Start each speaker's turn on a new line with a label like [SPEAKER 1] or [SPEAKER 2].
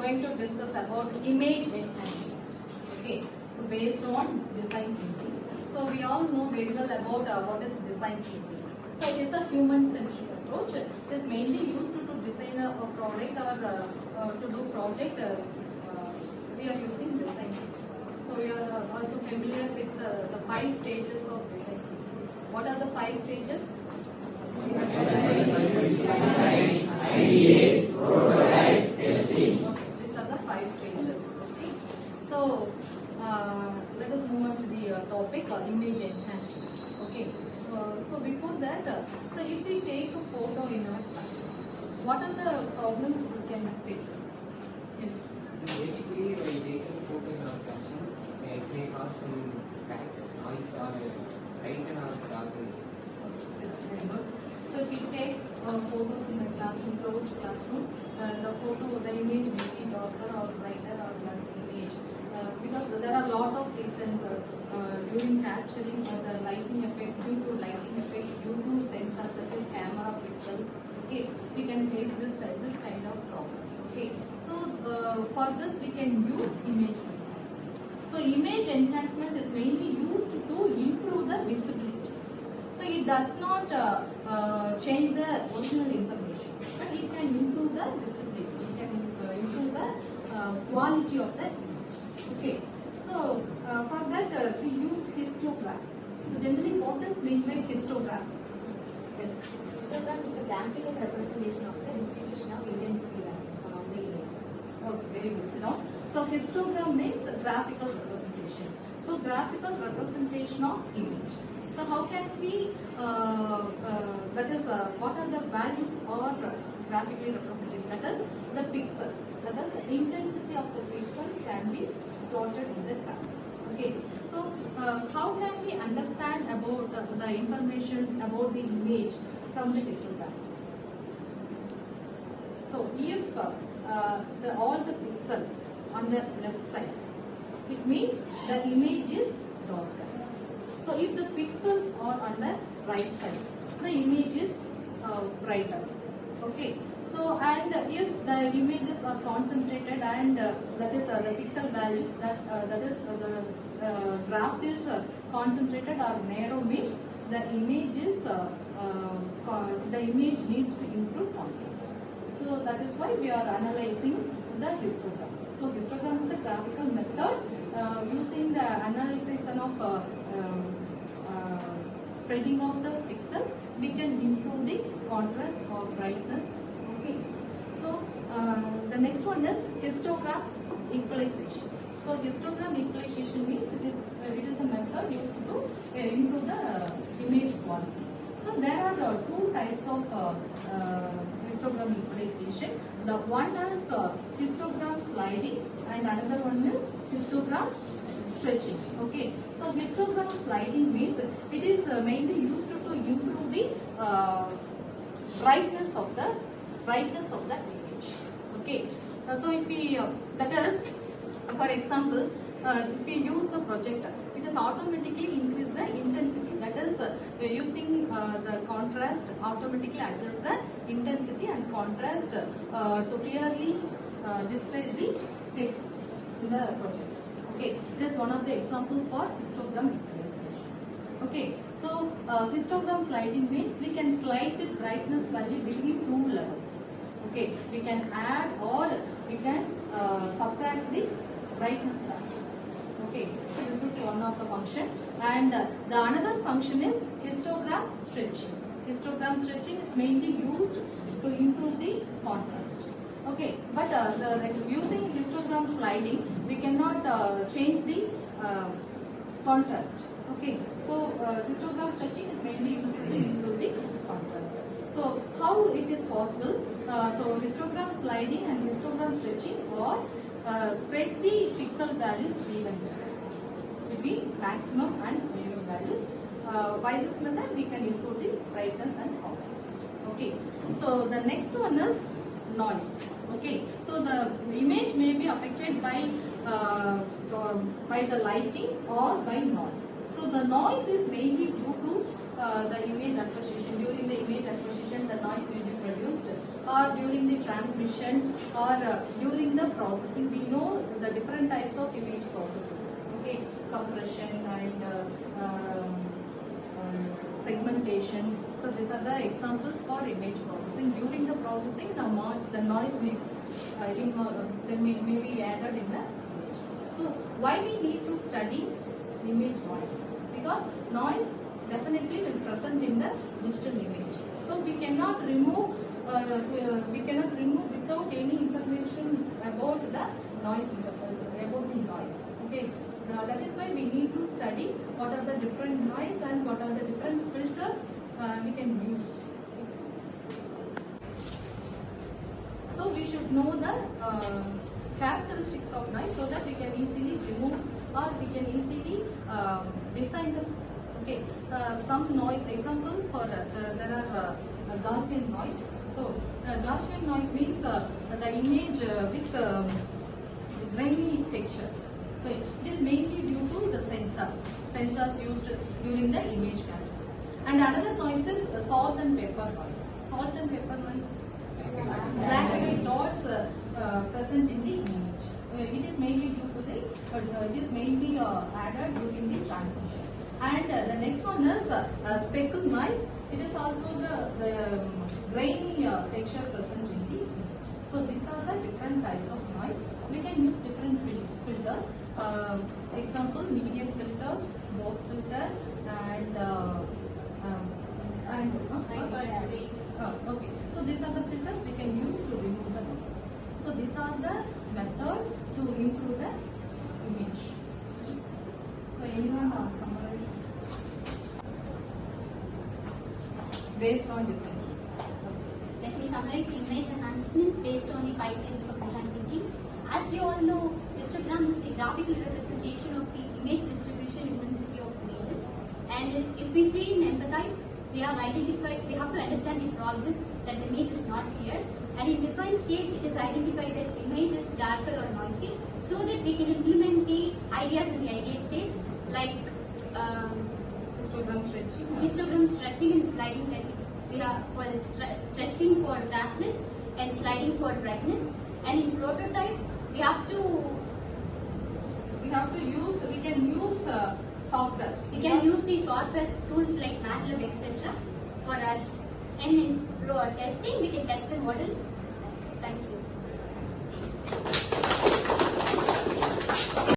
[SPEAKER 1] going to discuss about image enhancement. Okay, so based on design thinking. So we all know very well about what is design thinking. So it is a human-centric approach. It is mainly used to design a product or to do project. We are using design thinking. So we are also familiar with the 5 stages of design thinking. What are the 5 stages?
[SPEAKER 2] Idea, prototype, testing.
[SPEAKER 1] Okay, these are the 5 stages. Okay. So let us move on to the topic image enhancement. Okay. So before that, so if we take a photo in our classroom, what are the problems we can fix? Yes.
[SPEAKER 3] Basically, by taking photos in our classroom, it may cause some cracks, noise, or brighten or darken.
[SPEAKER 1] Very good. So if we take photos in the classroom, closed classroom, the image may be darker or brighter or blunt image. Because there are a lot of reasons during capturing the lighting effect, due to lighting effects, due to sensors such as camera pixels. Okay, we can face this kind of problems. Okay, so for this we can use image enhancement. So image enhancement is mainly used to improve the visibility. So it does not change the original information, but it can improve the visibility. It can improve the quality of the image. Okay. So for that we use histogram. So generally, what is meant by histogram? Yes.
[SPEAKER 4] Histogram is the graphical representation of the distribution of intensity values along the image.
[SPEAKER 1] Okay, very good. So histogram means graphical representation. So graphical representation of image. So how can we, that is, what are the values or graphically represented? That is the pixels. That is the intensity of the pixels can be plotted in the graph. Okay. So how can we understand about the information about the image from the histogram? So if all the pixels on the left side, it means the image is darker. So if the pixels are on the right side, the image is brighter. Okay. So and if the images are concentrated and that is the pixel values that is the graph is concentrated or narrow, means the image is the image needs to improve contrast. So that is why we are analyzing the histograms. So histogram is a graphical method using the analysis of spreading of the pixels, we can improve the contrast or brightness. Okay. So the next one is histogram equalization. So histogram equalization means it is a method used to improve the image quality. So there are 2 types of histogram equalization. The one is histogram sliding and another one is histogram stretching. Okay. So histogram sliding means it is mainly used to improve the brightness of the image. Okay. So if we that is, for example, if we use the projector, it is automatically increase the intensity. That is using the contrast automatically adjust the intensity and contrast to clearly display the text in the projector. Okay, this is one of the examples for histogram equalization. Okay, so histogram sliding means we can slide the brightness value between 2 levels. Okay, we can add or we can subtract the brightness values. Okay, so this is one of the function, and the another function is histogram stretching. Histogram stretching is mainly used to improve the contrast. Okay, but using histogram sliding, we cannot change the contrast. Okay, so histogram stretching is mainly used to improve the contrast. So how it is possible? So histogram sliding and histogram stretching or spread the pixel values evenly between maximum and minimum values. By this method, we can improve the brightness and contrast. Okay, so the next one is noise. Okay, so the image may be affected by the lighting or by noise. So the noise is mainly due to the image acquisition. During the image acquisition, the noise will be produced, or during the transmission or during the processing. We know the different types of image processing. Okay, compression and segmentation. So these are the examples for image processing. During the processing, the noise may be added in the image. So why we need to study image noise? Because noise definitely will present in the digital image. So we cannot remove without any information about the noise. Okay, that is why we need to study what are the different noise and what are the different filters we can use. So we should know the characteristics of noise so that we can easily remove or we can easily design the filters. Okay, some noise example for there are Gaussian noise. So Gaussian noise means the image with grainy textures. Okay, it is mainly due to the sensors used during the image capture. And another noise is salt and pepper noise. Salt and pepper noise, black and white dots present in the image. It is mainly due to the it is mainly added during the transmission. And the next one is speckle noise. It is also the grainy texture present in the image. So these are the different types of noise. We can use different filters. Example, medium filters, Bose filter, and okay. So these are the filters we can use to remove the noise. So these are the methods to improve the image. So anyone summarize based on design?
[SPEAKER 5] Let me summarize image enhancement based on the 5 stages of design thinking. As we all know, histogram is the graphical representation of the image distribution intensity of images. And if we see and empathize, we have to understand the problem that the image is not clear. And in defined stage, it is identified that image is darker or noisy, so that we can implement the ideas in the ideal stage, like histogram stretching and sliding techniques. We have for stretching for darkness and sliding for brightness. And in prototype, we can use software. We can use the software tools like MATLAB, etc. for us. And in testing, we can test the model. Thank you.